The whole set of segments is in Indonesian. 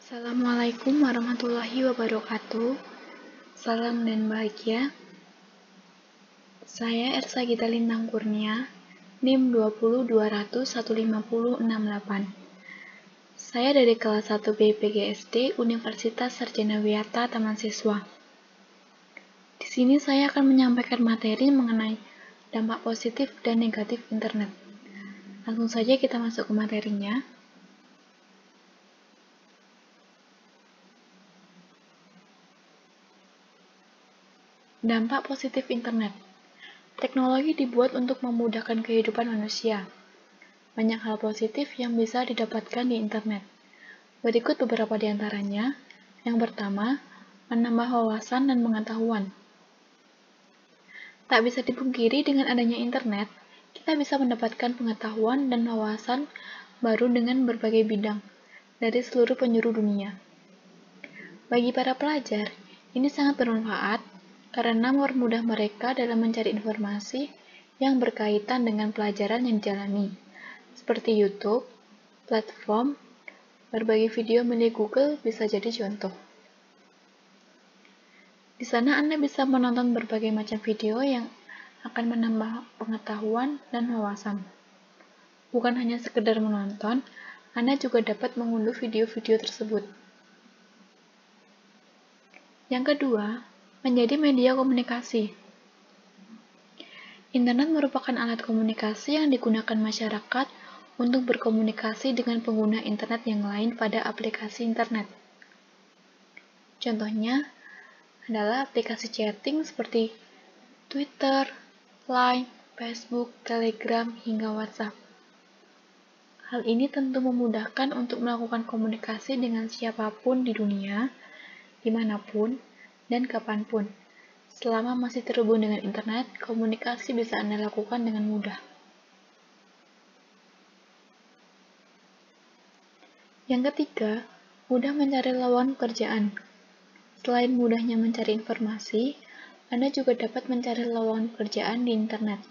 Assalamualaikum warahmatullahi wabarakatuh. Salam dan bahagia. Saya Ersa Gita Lintang Kurnia, NIM 20200150668. Saya dari kelas 1 BPGSD Universitas Sarjana Wiyata Taman Siswa. Di sini saya akan menyampaikan materi mengenai dampak positif dan negatif internet. Langsung saja kita masuk ke materinya. Dampak positif internet. Teknologi dibuat untuk memudahkan kehidupan manusia. Banyak hal positif yang bisa didapatkan di internet. Berikut beberapa di antaranya. Yang pertama, menambah wawasan dan pengetahuan. Tak bisa dipungkiri dengan adanya internet, kita bisa mendapatkan pengetahuan dan wawasan baru dengan berbagai bidang dari seluruh penjuru dunia. Bagi para pelajar, ini sangat bermanfaat karena mempermudah mereka dalam mencari informasi yang berkaitan dengan pelajaran yang dijalani, seperti YouTube, platform, berbagi video milik Google bisa jadi contoh. Di sana Anda bisa menonton berbagai macam video yang akan menambah pengetahuan dan wawasan. Bukan hanya sekedar menonton, Anda juga dapat mengunduh video-video tersebut. Yang kedua, menjadi media komunikasi. Internet merupakan alat komunikasi yang digunakan masyarakat untuk berkomunikasi dengan pengguna internet yang lain pada aplikasi internet. Contohnya adalah aplikasi chatting seperti Twitter, Line, Facebook, Telegram, hingga WhatsApp. Hal ini tentu memudahkan untuk melakukan komunikasi dengan siapapun di dunia, dimanapun, dan kapanpun. Selama masih terhubung dengan internet, komunikasi bisa Anda lakukan dengan mudah. Yang ketiga, mudah mencari lowongan pekerjaan. Selain mudahnya mencari informasi, Anda juga dapat mencari lowongan pekerjaan di internet.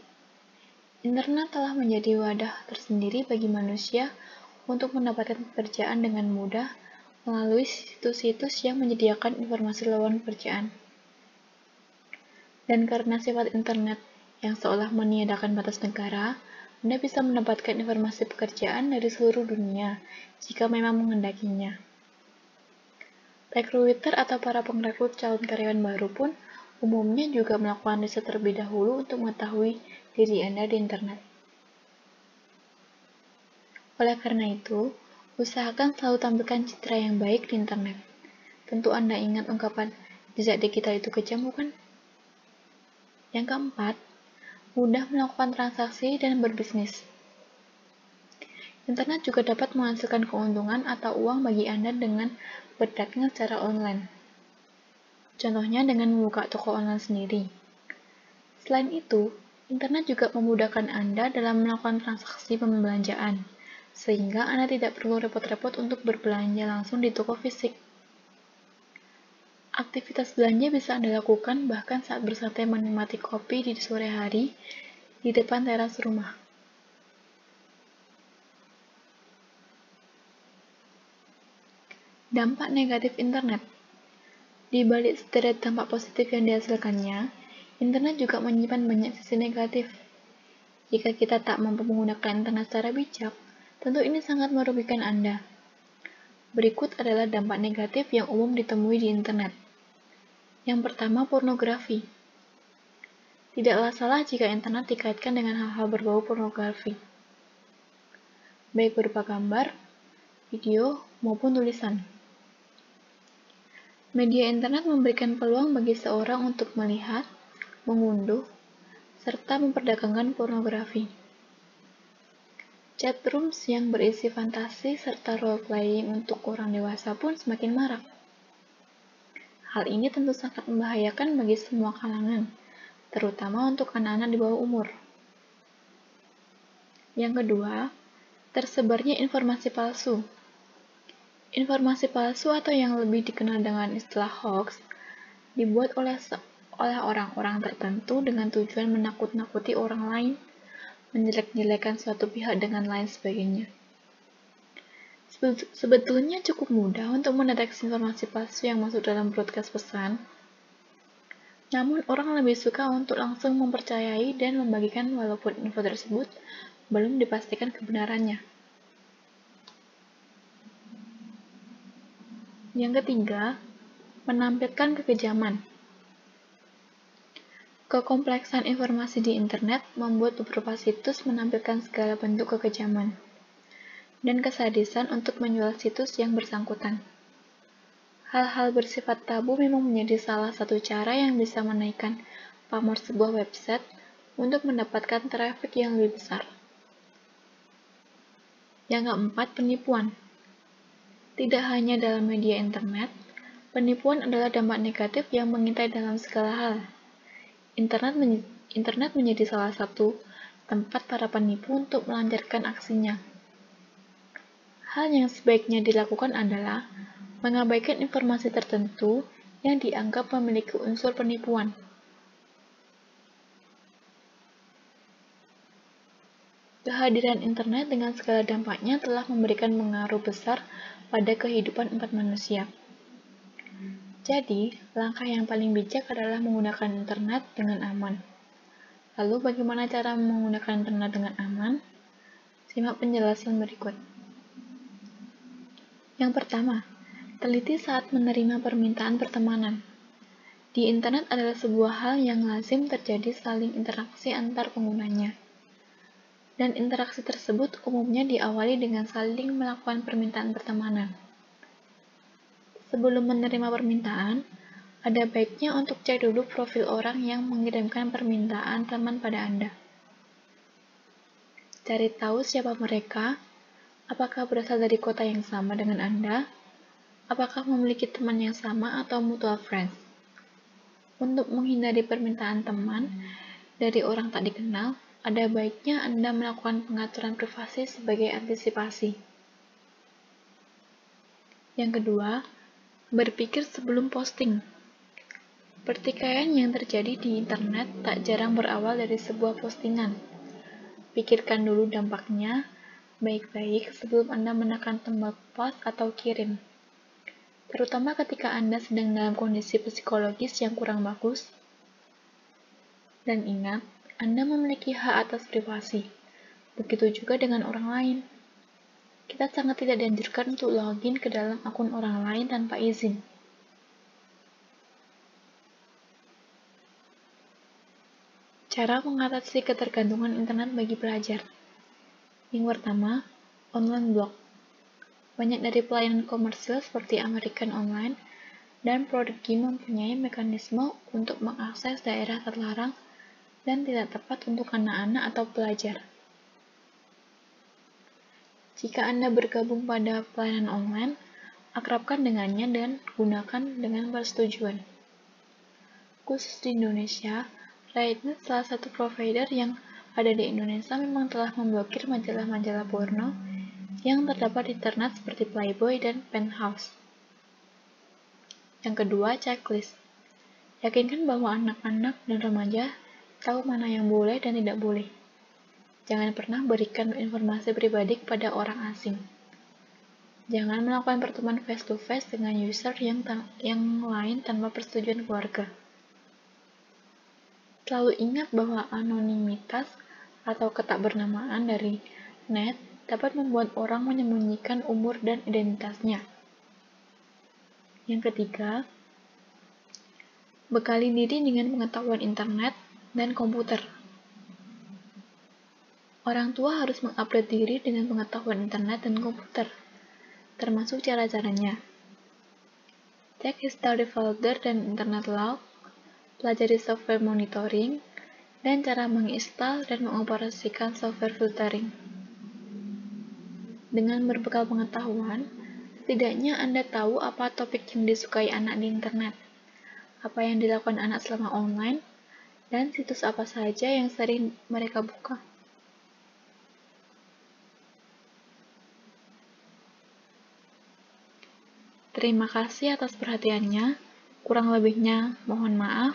Internet telah menjadi wadah tersendiri bagi manusia untuk mendapatkan pekerjaan dengan mudah melalui situs-situs yang menyediakan informasi lowongan pekerjaan. Dan karena sifat internet yang seolah meniadakan batas negara, Anda bisa mendapatkan informasi pekerjaan dari seluruh dunia jika memang menghendakinya. Rekruter atau para pengrekrut calon karyawan baru pun umumnya juga melakukan riset terlebih dahulu untuk mengetahui diri Anda di internet. Oleh karena itu, usahakan selalu tampilkan citra yang baik di internet. Tentu Anda ingat ungkapan jejak digital itu kejam, bukan? Yang keempat, mudah melakukan transaksi dan berbisnis. Internet juga dapat menghasilkan keuntungan atau uang bagi Anda dengan berdagang secara online. Contohnya dengan membuka toko online sendiri. Selain itu, internet juga memudahkan Anda dalam melakukan transaksi pembelanjaan, sehingga Anda tidak perlu repot-repot untuk berbelanja langsung di toko fisik. Aktivitas belanja bisa Anda lakukan bahkan saat bersantai menikmati kopi di sore hari di depan teras rumah. Dampak negatif internet. Di balik sederet dampak positif yang dihasilkannya, internet juga menyimpan banyak sisi negatif. Jika kita tak mampu menggunakan internet secara bijak, tentu ini sangat merugikan Anda. Berikut adalah dampak negatif yang umum ditemui di internet. Yang pertama, pornografi. Tidaklah salah jika internet dikaitkan dengan hal-hal berbau pornografi, baik berupa gambar, video, maupun tulisan. Media internet memberikan peluang bagi seorang untuk melihat, mengunduh, serta memperdagangkan pornografi. Chat rooms yang berisi fantasi serta role-playing untuk orang dewasa pun semakin marak. Hal ini tentu sangat membahayakan bagi semua kalangan, terutama untuk anak-anak di bawah umur. Yang kedua, tersebarnya informasi palsu. Informasi palsu atau yang lebih dikenal dengan istilah hoax dibuat oleh orang-orang tertentu dengan tujuan menakut-nakuti orang lain, menjelek-jelekan suatu pihak dengan lain sebagainya. Sebetulnya cukup mudah untuk mendeteksi informasi palsu yang masuk dalam broadcast pesan, namun orang lebih suka untuk langsung mempercayai dan membagikan walaupun info tersebut belum dipastikan kebenarannya. Yang ketiga, menampilkan kekejaman. Kekompleksan informasi di internet membuat beberapa situs menampilkan segala bentuk kekejaman dan kesadisan untuk menjual situs yang bersangkutan. Hal-hal bersifat tabu memang menjadi salah satu cara yang bisa menaikkan pamor sebuah website untuk mendapatkan traffic yang lebih besar. Yang keempat, penipuan. Tidak hanya dalam media internet, penipuan adalah dampak negatif yang mengintai dalam segala hal. Internet menjadi salah satu tempat para penipu untuk melancarkan aksinya. Hal yang sebaiknya dilakukan adalah mengabaikan informasi tertentu yang dianggap memiliki unsur penipuan. Kehadiran internet dengan segala dampaknya telah memberikan pengaruh besar pada kehidupan umat manusia. Jadi, langkah yang paling bijak adalah menggunakan internet dengan aman. Lalu, bagaimana cara menggunakan internet dengan aman? Simak penjelasan berikut. Yang pertama, teliti saat menerima permintaan pertemanan. Di internet adalah sebuah hal yang lazim terjadi saling interaksi antar penggunanya. Dan interaksi tersebut umumnya diawali dengan saling melakukan permintaan pertemanan. Sebelum menerima permintaan, ada baiknya untuk cek dulu profil orang yang mengirimkan permintaan teman pada Anda. Cari tahu siapa mereka, apakah berasal dari kota yang sama dengan Anda, apakah memiliki teman yang sama atau mutual friends. Untuk menghindari permintaan teman dari orang tak dikenal, ada baiknya Anda melakukan pengaturan privasi sebagai antisipasi. Yang kedua, berpikir sebelum posting. Pertikaian yang terjadi di internet tak jarang berawal dari sebuah postingan. Pikirkan dulu dampaknya baik-baik sebelum Anda menekan tombol post atau kirim. Terutama ketika Anda sedang dalam kondisi psikologis yang kurang bagus. Dan ingat, Anda memiliki hak atas privasi. Begitu juga dengan orang lain. Kita sangat tidak dianjurkan untuk login ke dalam akun orang lain tanpa izin. Cara mengatasi ketergantungan internet bagi pelajar. Yang pertama, online blog. Banyak dari pelayanan komersil seperti American Online dan Prodigy mempunyai mekanisme untuk mengakses daerah terlarang dan tidak tepat untuk anak-anak atau pelajar. Jika Anda bergabung pada pelayanan online, akrabkan dengannya dan gunakan dengan persetujuan. Khusus di Indonesia, RightNet, salah satu provider yang ada di Indonesia, memang telah memblokir majalah-majalah porno yang terdapat di internet seperti Playboy dan Penthouse. Yang kedua, checklist. Yakinkan bahwa anak-anak dan remaja tahu mana yang boleh dan tidak boleh. Jangan pernah berikan informasi pribadi kepada orang asing. Jangan melakukan pertemuan face-to-face dengan user yang lain tanpa persetujuan keluarga. Selalu ingat bahwa anonimitas atau ketakbernamaan dari net dapat membuat orang menyembunyikan umur dan identitasnya. Yang ketiga, bekali diri dengan pengetahuan internet dan komputer. Orang tua harus mengupdate diri dengan pengetahuan internet dan komputer, termasuk cara-caranya. Cek history folder dan internet log, pelajari software monitoring, dan cara menginstal dan mengoperasikan software filtering. Dengan berbekal pengetahuan, setidaknya Anda tahu apa topik yang disukai anak di internet, apa yang dilakukan anak selama online, dan situs apa saja yang sering mereka buka. Terima kasih atas perhatiannya. Kurang lebihnya, mohon maaf.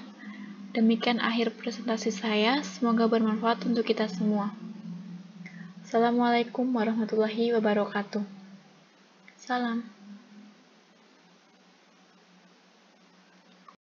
Demikian akhir presentasi saya. Semoga bermanfaat untuk kita semua. Assalamualaikum warahmatullahi wabarakatuh. Salam.